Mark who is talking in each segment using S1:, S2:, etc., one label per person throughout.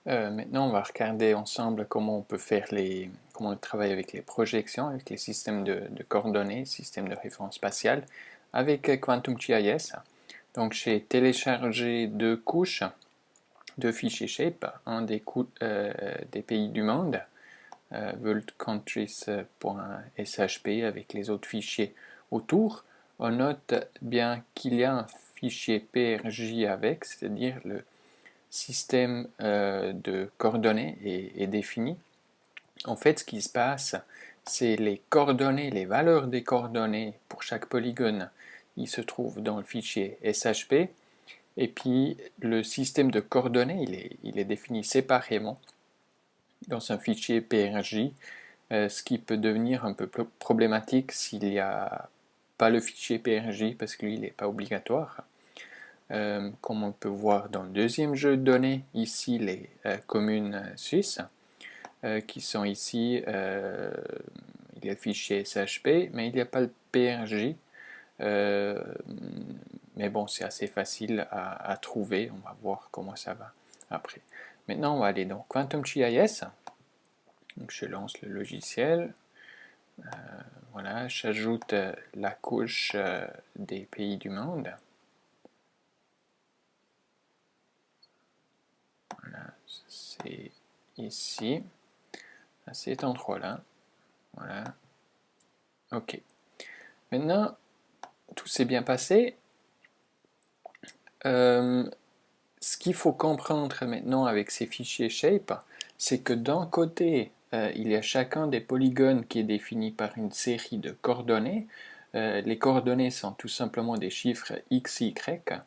S1: Maintenant, on va regarder ensemble comment on peut comment on travaille avec les projections, avec les systèmes de coordonnées, systèmes de référence spatiale, avec Quantum GIS. Donc, j'ai téléchargé deux couches de fichiers Shape, un des pays du monde, worldcountries.shp, avec les autres fichiers autour. On note bien qu'il y a un fichier PRJ avec, c'est-à-dire le système de coordonnées est défini. En fait, ce qui se passe, c'est les coordonnées, les valeurs des coordonnées pour chaque polygone, il se trouve dans le fichier SHP, et puis le système de coordonnées, il est défini séparément dans un fichier PRJ, ce qui peut devenir un peu problématique s'il n'y a pas le fichier PRJ, parce que lui, il n'est pas obligatoire. Comme on peut voir dans le deuxième jeu de données, ici les communes suisses, qui sont ici, il y a le fichier SHP, mais il n'y a pas le PRJ. Mais bon, c'est assez facile à trouver, on va voir comment ça va après. Maintenant, on va aller dans Quantum GIS. Donc, je lance le logiciel. Voilà, j'ajoute la couche des pays du monde. Voilà, c'est ici, à cet endroit-là. Voilà. Ok. Maintenant, tout s'est bien passé. Ce qu'il faut comprendre maintenant avec ces fichiers Shape, c'est que d'un côté, il y a chacun des polygones qui est défini par une série de coordonnées. Les coordonnées sont tout simplement des chiffres x, y.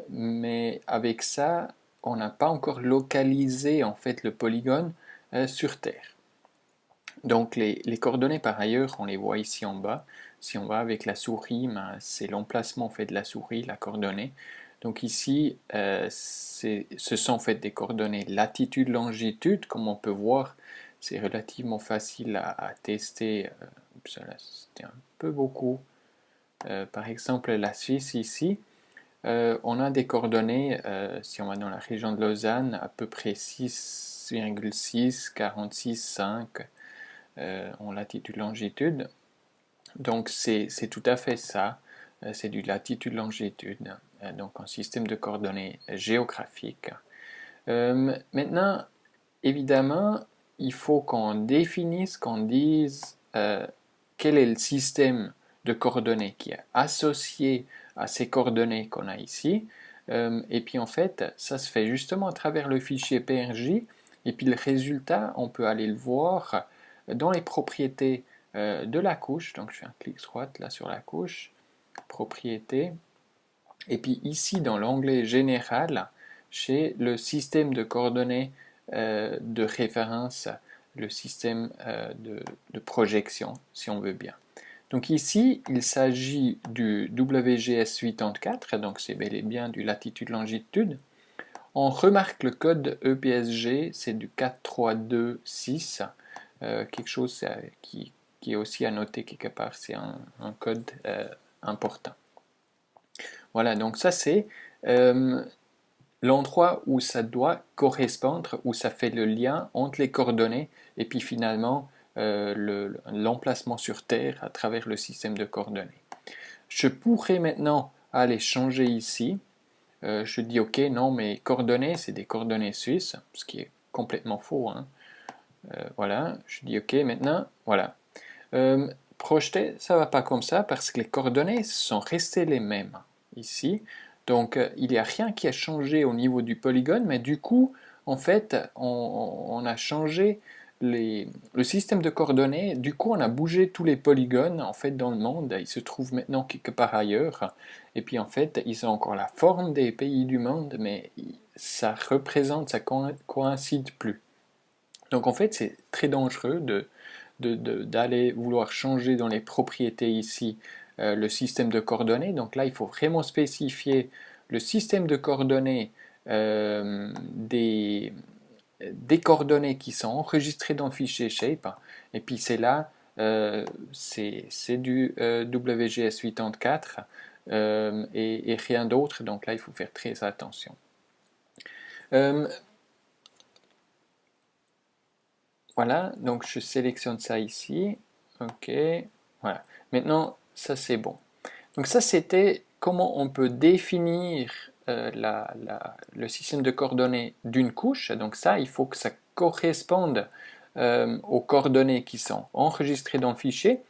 S1: Mais avec ça, on n'a pas encore localisé en fait le polygone sur Terre. Donc les coordonnées par ailleurs, on les voit ici en bas. Si on va avec la souris, c'est l'emplacement en fait de la souris, la coordonnée. Donc ici, ce sont en fait des coordonnées latitude, longitude. Comme on peut voir, c'est relativement facile à tester. C'était un peu beaucoup. Par exemple, la Suisse ici, on a des coordonnées, si on va dans la région de Lausanne, à peu près 6,6, 46,5 en latitude-longitude. Donc c'est tout à fait ça, c'est du latitude-longitude, donc un système de coordonnées géographique. Maintenant, évidemment, il faut qu'on définisse, qu'on dise quel est le système de coordonnées qui est associé à ces coordonnées qu'on a ici. Et puis en fait, ça se fait justement à travers le fichier PRJ. Et puis le résultat, on peut aller le voir dans les propriétés de la couche. Donc je fais un clic droit là sur la couche, propriétés. Et puis ici dans l'onglet général, chez le système de coordonnées de référence, le système de projection, si on veut bien. Donc ici, il s'agit du WGS84, donc c'est bel et bien du latitude-longitude. On remarque le code EPSG, c'est du 4326, quelque chose qui est aussi à noter quelque part, c'est un code important. Voilà, donc ça c'est l'endroit où ça doit correspondre, où ça fait le lien entre les coordonnées et puis finalement l'emplacement sur Terre à travers le système de coordonnées. Je pourrais maintenant aller changer ici. Je dis ok, non, mes coordonnées, c'est des coordonnées suisses, ce qui est complètement faux. Hein. Voilà, je dis ok, maintenant, voilà. Projeter, ça ne va pas comme ça parce que les coordonnées sont restées les mêmes ici. Donc il n'y a rien qui a changé au niveau du polygone, mais du coup, en fait, on a changé le système de coordonnées. Du coup, on a bougé tous les polygones en fait dans le monde. Ils se trouvent maintenant quelque part ailleurs. Et puis en fait, ils ont encore la forme des pays du monde, mais ça représente, ça coïncide plus. Donc en fait, c'est très dangereux d'aller vouloir changer dans les propriétés ici le système de coordonnées. Donc là, il faut vraiment spécifier le système de coordonnées des coordonnées qui sont enregistrées dans le fichier Shape. Et puis c'est là, c'est du WGS84 et rien d'autre. Donc là, il faut faire très attention. voilà, donc je sélectionne ça ici. OK, voilà. Maintenant, ça c'est bon. Donc ça, c'était comment on peut définir le système de coordonnées d'une couche. Donc ça, il faut que ça corresponde aux coordonnées qui sont enregistrées dans le fichier.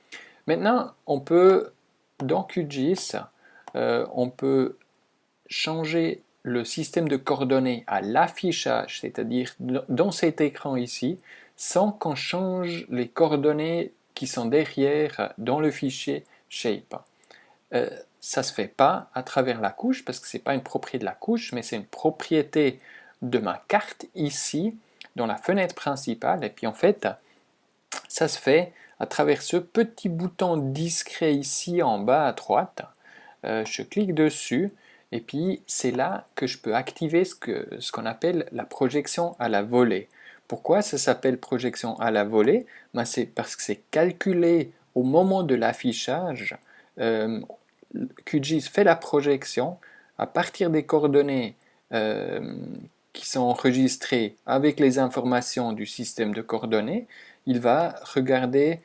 S1: Maintenant, on peut, dans QGIS, on peut changer le système de coordonnées à l'affichage, c'est-à-dire dans cet écran ici, sans qu'on change les coordonnées qui sont derrière dans le fichier Shape. Ça ne se fait pas à travers la couche parce que ce n'est pas une propriété de la couche, mais c'est une propriété de ma carte ici, dans la fenêtre principale. Et puis en fait, ça se fait à travers ce petit bouton discret ici en bas à droite. Je clique dessus et puis c'est là que je peux activer ce qu'on appelle la projection à la volée. Pourquoi ça s'appelle projection à la volée? Ben, c'est parce que c'est calculé au moment de l'affichage. QGIS fait la projection à partir des coordonnées qui sont enregistrées avec les informations du système de coordonnées. Il va regarder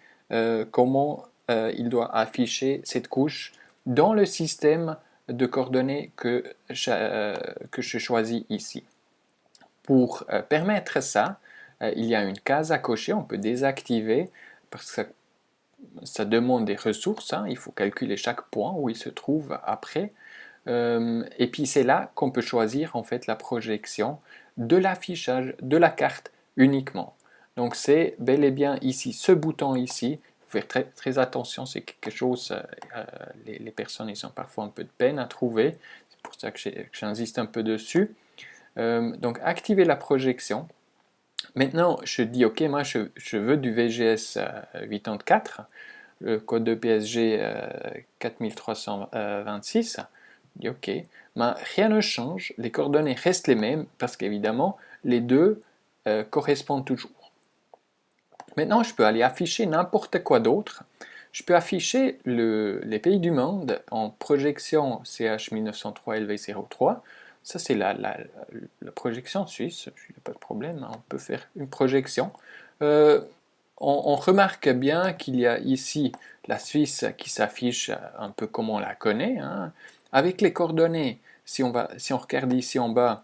S1: comment il doit afficher cette couche dans le système de coordonnées que je choisis ici. Pour permettre ça, il y a une case à cocher, on peut désactiver parce que ça demande des ressources, hein, il faut calculer chaque point où il se trouve après. Et puis c'est là qu'on peut choisir en fait la projection de l'affichage de la carte uniquement. Donc c'est bel et bien ici, ce bouton ici, il faut faire très, très attention, c'est quelque chose, les personnes ils ont parfois un peu de peine à trouver, c'est pour ça que j'insiste un peu dessus. Donc activer la projection. Maintenant, je dis, ok, moi je veux du VGS 84, le code de PSG 4326. Je dis, ok, mais rien ne change, les coordonnées restent les mêmes parce qu'évidemment, les deux correspondent toujours. Maintenant, je peux aller afficher n'importe quoi d'autre. Je peux afficher les pays du monde en projection CH 1903 LV03. Ça, c'est la projection suisse. Il n'y a pas de problème, hein, on peut faire une projection. On remarque bien qu'il y a ici la Suisse qui s'affiche un peu comme on la connaît, hein. Avec les coordonnées, si on regarde ici en bas,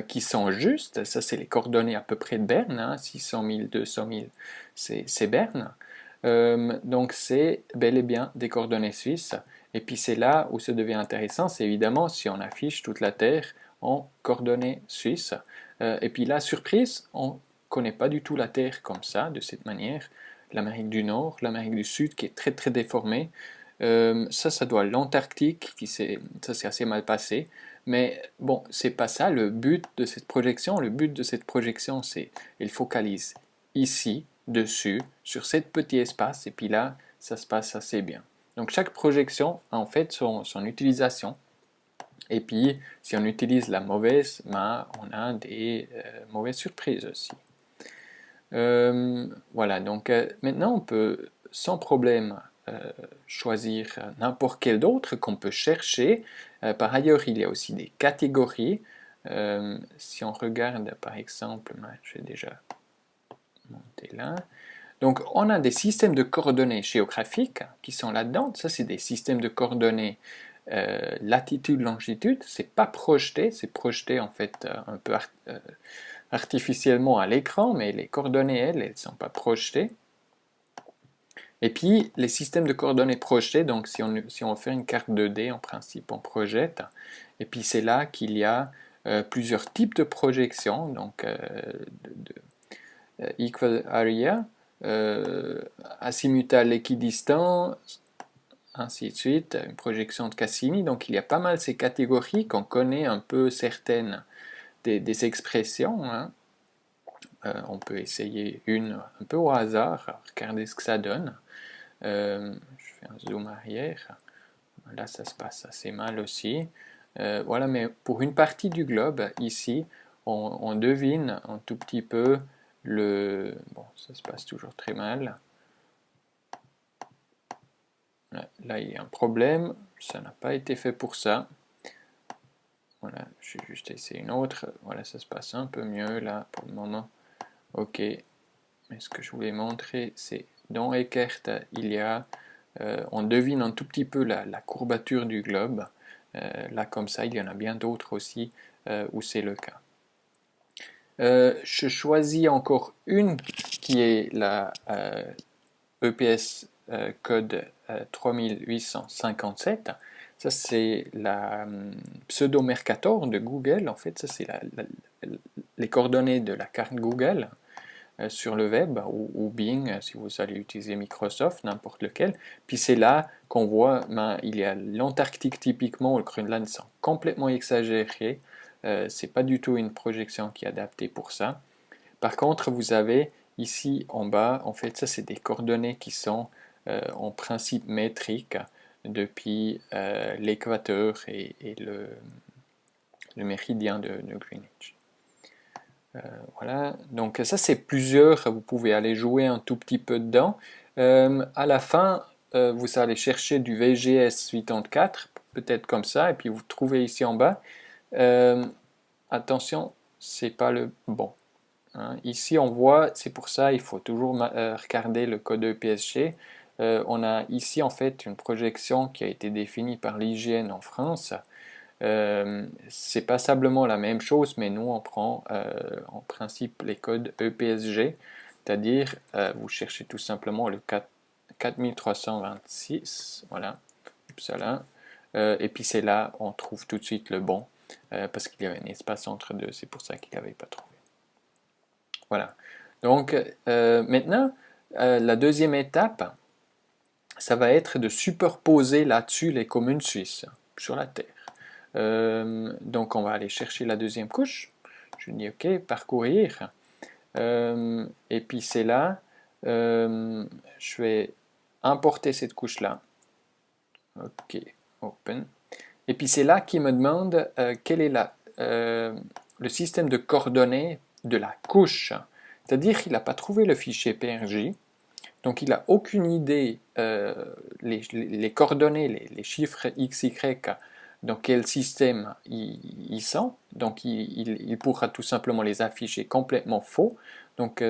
S1: qui sont justes, ça c'est les coordonnées à peu près de Berne, hein, 600 000, 200 000, c'est Berne. Donc c'est bel et bien des coordonnées suisses. Et puis c'est là où ça devient intéressant, c'est évidemment si on affiche toute la Terre en coordonnées suisses. Et puis là, surprise, on ne connaît pas du tout la Terre comme ça, de cette manière. L'Amérique du Nord, l'Amérique du Sud qui est très très déformée. Ça doit l'Antarctique, ça s'est assez mal passé. Mais bon, c'est pas ça le but de cette projection. Le but de cette projection, c'est elle focalise ici, dessus, sur cet petit espace, et puis là, ça se passe assez bien. Donc chaque projection a en fait son utilisation. Et puis, si on utilise la mauvaise, ben, on a des mauvaises surprises aussi. Voilà, donc maintenant on peut sans problème choisir n'importe quel d'autre qu'on peut chercher. Par ailleurs, il y a aussi des catégories. Si on regarde par exemple, je vais déjà monter là. Donc on a des systèmes de coordonnées géographiques qui sont là-dedans. Ça, c'est des systèmes de coordonnées latitude, longitude. C'est pas projeté, c'est projeté en fait un peu artificiellement à l'écran, mais les coordonnées, elles ne sont pas projetées. Et puis, les systèmes de coordonnées projetés, donc si on fait une carte 2D, en principe, on projette. Et puis, c'est là qu'il y a plusieurs types de projections, donc equal area, azimutal équidistant, ainsi de suite, une projection de Cassini. Donc, il y a pas mal ces catégories qu'on connaît un peu certaines des expressions, hein. On peut essayer une un peu au hasard, regarder ce que ça donne. Je fais un zoom arrière. Là, ça se passe assez mal aussi. Voilà, mais pour une partie du globe, ici, on devine un tout petit peu le... Bon, ça se passe toujours très mal. Là, il y a un problème. Ça n'a pas été fait pour ça. Voilà, je vais juste essayer une autre. Voilà, ça se passe un peu mieux là pour le moment. Ok, mais ce que je voulais montrer, c'est dans Eckert, il y a, on devine un tout petit peu la courbature du globe. Là, comme ça, il y en a bien d'autres aussi où c'est le cas. Je choisis encore une qui est la EPS code 3857. Ça, c'est la pseudo-Mercator de Google. En fait, ça, c'est les coordonnées de la carte Google sur le web ou Bing si vous allez utiliser Microsoft, n'importe lequel. Puis c'est là qu'on voit, il y a l'Antarctique typiquement, le Groenland sont complètement exagérés. C'est pas du tout une projection qui est adaptée pour ça. Par contre, vous avez ici en bas, en fait, ça c'est des coordonnées qui sont en principe métriques depuis l'équateur et le méridien de Greenwich. Voilà, donc ça c'est plusieurs, vous pouvez aller jouer un tout petit peu dedans. À la fin, vous allez chercher du VGS 84, peut-être comme ça, et puis vous trouvez ici en bas. Attention, c'est pas le bon. Hein. Ici on voit, c'est pour ça il faut toujours regarder le code EPSG. On a ici en fait une projection qui a été définie par l'IGN en France. C'est passablement la même chose, mais nous on prend en principe les codes EPSG, c'est-à-dire vous cherchez tout simplement le 4326, voilà, Uppsala, et puis c'est là on trouve tout de suite le bon, parce qu'il y avait un espace entre deux, c'est pour ça qu'il n'avait pas trouvé. Voilà, donc maintenant la deuxième étape, ça va être de superposer là-dessus les communes suisses sur la Terre. Donc on va aller chercher la deuxième couche. Je dis OK, parcourir. Et puis c'est là, je vais importer cette couche-là. OK, open. Et puis c'est là qu'il me demande quel est le système de coordonnées de la couche. C'est-à-dire qu'il n'a pas trouvé le fichier PRJ. Donc il n'a aucune idée, les coordonnées, les chiffres x, y, dans quel système ils sont. Donc il pourra tout simplement les afficher complètement faux. Donc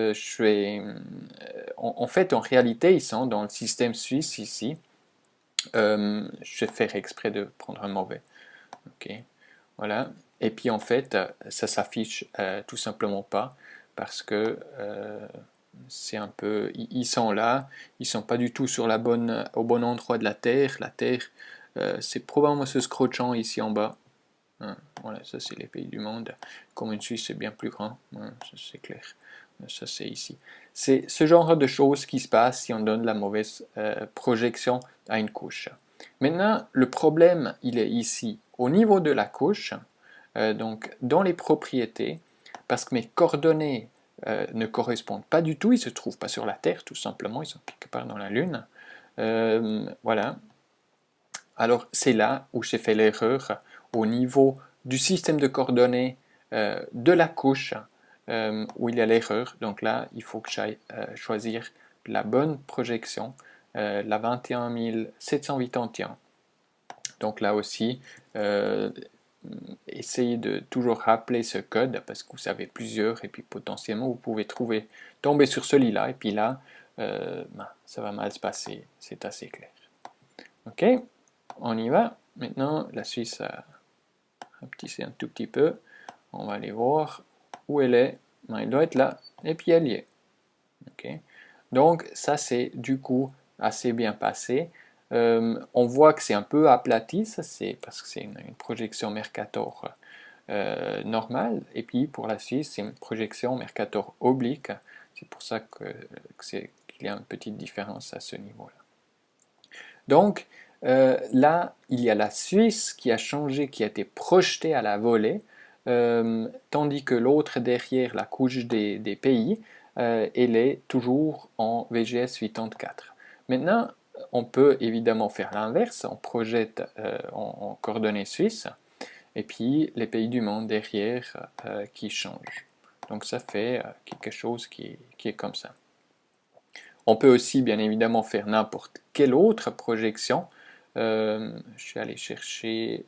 S1: en fait, en réalité, ils sont dans le système suisse ici. Je vais faire exprès de prendre un mauvais. Ok, voilà. Et puis en fait, ça s'affiche tout simplement pas parce que c'est un peu, ils sont là, ils sont pas du tout sur au bon endroit de la Terre. La Terre, c'est probablement ce scrotchant ici en bas. Hein, voilà, ça c'est les pays du monde. Comme une Suisse, c'est bien plus grand. Hein, ça c'est clair. Ça c'est ici. C'est ce genre de choses qui se passe si on donne la mauvaise projection à une couche. Maintenant, le problème, il est ici, au niveau de la couche, donc dans les propriétés, parce que mes coordonnées ne correspondent pas du tout, ils ne se trouvent pas sur la Terre, tout simplement, ils sont quelque part dans la Lune. Voilà. Alors, c'est là où j'ai fait l'erreur au niveau du système de coordonnées de la couche où il y a l'erreur. Donc là, il faut que j'aille choisir la bonne projection, la 21781. Donc là aussi, essayez de toujours rappeler ce code parce que vous avez plusieurs et puis potentiellement vous pouvez tomber sur celui-là et puis là, ça va mal se passer, c'est assez clair. Ok, on y va. Maintenant, la Suisse a rapetissé un tout petit peu. On va aller voir où elle est. Elle doit être là et puis elle y est. Ok, donc ça c'est du coup assez bien passé. On voit que c'est un peu aplati, ça c'est parce que c'est une projection Mercator normale, et puis pour la Suisse c'est une projection Mercator oblique, c'est pour ça qu'il y a une petite différence à ce niveau-là. Donc là, il y a la Suisse qui a changé, qui a été projetée à la volée, tandis que l'autre derrière, la couche des pays, elle est toujours en VGS 84. Maintenant, on peut évidemment faire l'inverse, on projette en coordonnées suisses, et puis les pays du monde derrière qui changent. Donc ça fait quelque chose qui est comme ça. On peut aussi bien évidemment faire n'importe quelle autre projection. Je vais aller chercher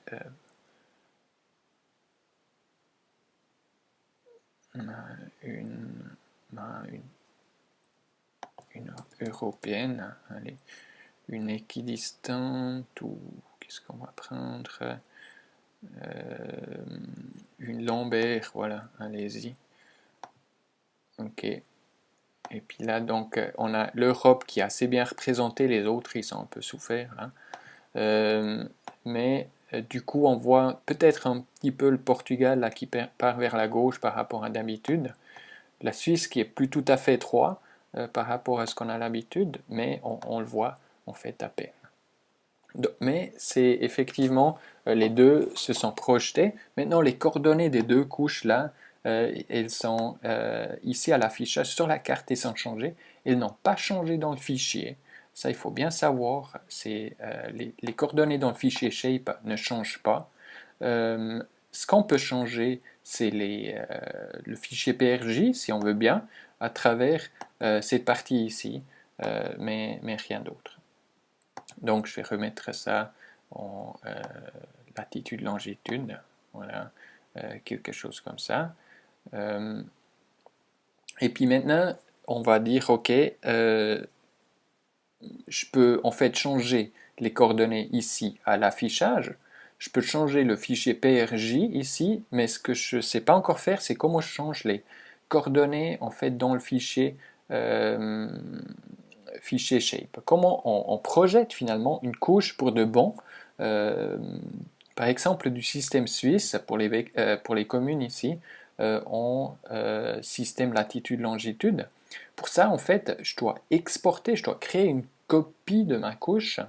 S1: une européenne. Allez, une équidistante ou qu'est-ce qu'on va prendre? Une lombaire, voilà, allez-y. Ok. Et puis là, donc, on a l'Europe qui est assez bien représentée, les autres, ils sont un peu souffert, hein. Mais du coup, on voit peut-être un petit peu le Portugal là, qui part vers la gauche par rapport à d'habitude. La Suisse qui est plus tout à fait étroit par rapport à ce qu'on a l'habitude, mais on le voit en fait à peine. Mais c'est effectivement, les deux se sont projetés. Maintenant, les coordonnées des deux couches là, elles sont ici à l'affichage sur la carte et sont changées. Elles n'ont pas changé dans le fichier. Ça, il faut bien savoir. Les coordonnées dans le fichier Shape ne changent pas. Ce qu'on peut changer, c'est le fichier PRJ, si on veut bien, à travers cette partie ici, mais rien d'autre. Donc, je vais remettre ça en latitude, longitude, voilà, quelque chose comme ça. Et puis maintenant, on va dire, ok, je peux en fait changer les coordonnées ici à l'affichage. Je peux changer le fichier PRJ ici, mais ce que je ne sais pas encore faire, c'est comment je change les coordonnées en fait dans le fichier fichier shape. Comment on projette finalement une couche pour de bon, par exemple du système suisse pour les communes ici, en système latitude-longitude. Pour ça, en fait, je dois exporter, je dois créer une copie de ma couche.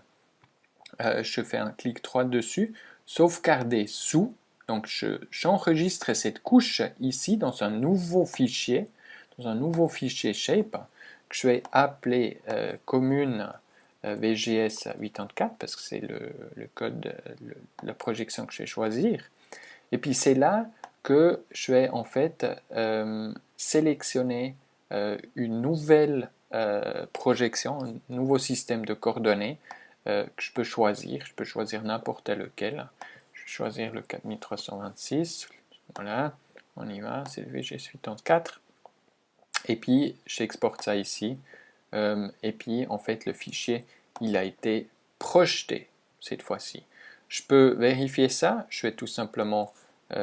S1: Je fais un clic droit dessus, sauvegarder sous. Donc, j'enregistre cette couche ici dans un nouveau fichier shape que je vais appeler commune VGS 84 parce que c'est le code, la projection que je vais choisir. Et puis c'est là que je vais en fait sélectionner une nouvelle projection, un nouveau système de coordonnées que je peux choisir. Je peux choisir n'importe lequel. Je vais choisir le 4326. Voilà, on y va, c'est le VGS 84. Et puis j'exporte ça ici. Et puis en fait le fichier il a été projeté cette fois-ci. Je peux vérifier ça. Je vais tout simplement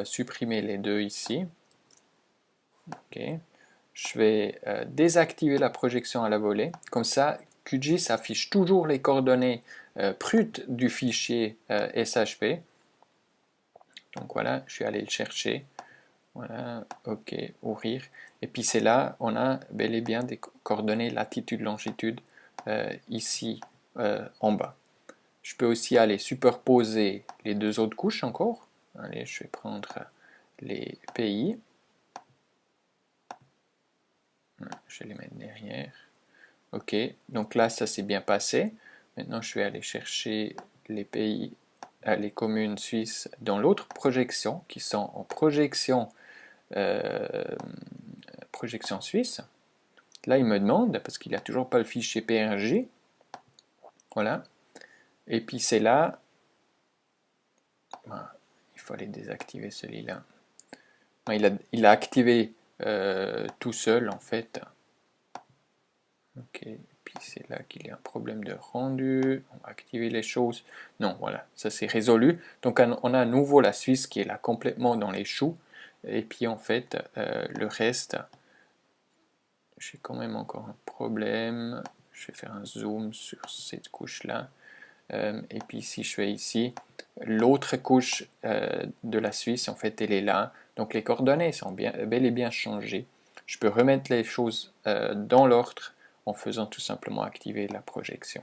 S1: supprimer les deux ici. Ok. Je vais désactiver la projection à la volée. Comme ça, QGIS affiche toujours les coordonnées brutes du fichier SHP. Donc voilà, je suis allé le chercher. Voilà, ok, ouvrir. Et puis c'est là, on a bel et bien des coordonnées latitude, longitude ici en bas. Je peux aussi aller superposer les deux autres couches encore. Allez, je vais prendre les pays. Je vais les mettre derrière. Ok, donc là, ça s'est bien passé. Maintenant, je vais aller chercher les pays, les communes suisses dans l'autre projection, qui sont en projection suisse. Là, il me demande, parce qu'il n'a toujours pas le fichier PNG. Voilà. Et puis c'est là, il fallait désactiver celui-là. Il a activé tout seul en fait. Ok, et puis c'est là qu'il y a un problème de rendu. On va activer les choses. Non, voilà, ça c'est résolu. Donc on a à nouveau la Suisse qui est là complètement dans les choux. Et puis en fait, le reste, j'ai quand même encore un problème. Je vais faire un zoom sur cette couche-là. Et puis si je fais ici, l'autre couche de la Suisse, en fait, elle est là. Donc les coordonnées sont bel et bien changées. Je peux remettre les choses dans l'ordre en faisant tout simplement activer la projection.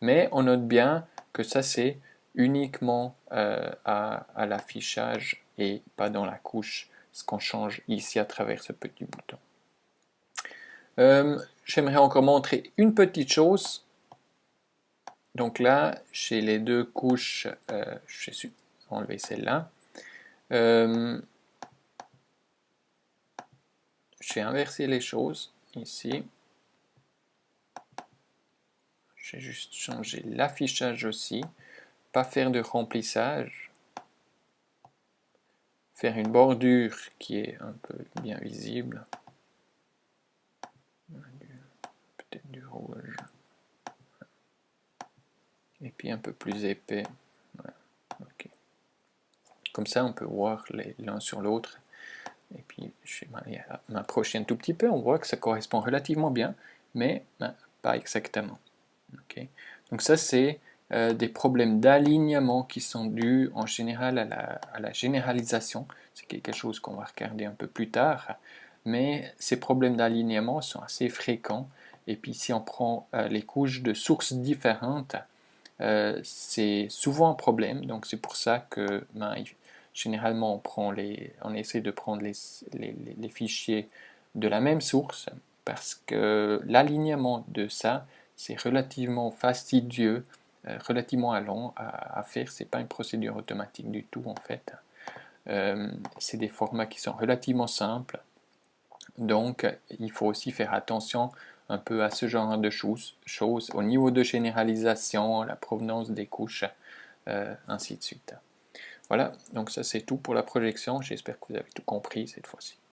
S1: Mais on note bien que ça c'est uniquement à l'affichage et pas dans la couche, ce qu'on change ici à travers ce petit bouton. J'aimerais encore montrer une petite chose. Donc là, chez les deux couches, je vais enlever celle-là. Je vais inverser les choses ici. Je vais juste changer l'affichage aussi. Pas faire de remplissage. Faire une bordure qui est un peu bien visible. peut-être du rouge. Et puis un peu plus épais. Voilà. Okay. Comme ça, on peut voir l'un sur l'autre. Et puis, je vais m'approcher un tout petit peu. On voit que ça correspond relativement bien, mais pas exactement. Okay. Donc ça, c'est des problèmes d'alignement qui sont dus en général à la généralisation. C'est quelque chose qu'on va regarder un peu plus tard. Mais ces problèmes d'alignement sont assez fréquents. Et puis, si on prend les couches de sources différentes, c'est souvent un problème. Donc, c'est pour ça que généralement, on essaie de prendre les fichiers de la même source parce que l'alignement de ça, c'est relativement fastidieux, relativement long à faire. Ce n'est pas une procédure automatique du tout, en fait. C'est des formats qui sont relativement simples. Donc, il faut aussi faire attention un peu à ce genre de choses au niveau de généralisation, la provenance des couches, ainsi de suite. Voilà, donc ça c'est tout pour la projection. J'espère que vous avez tout compris cette fois-ci.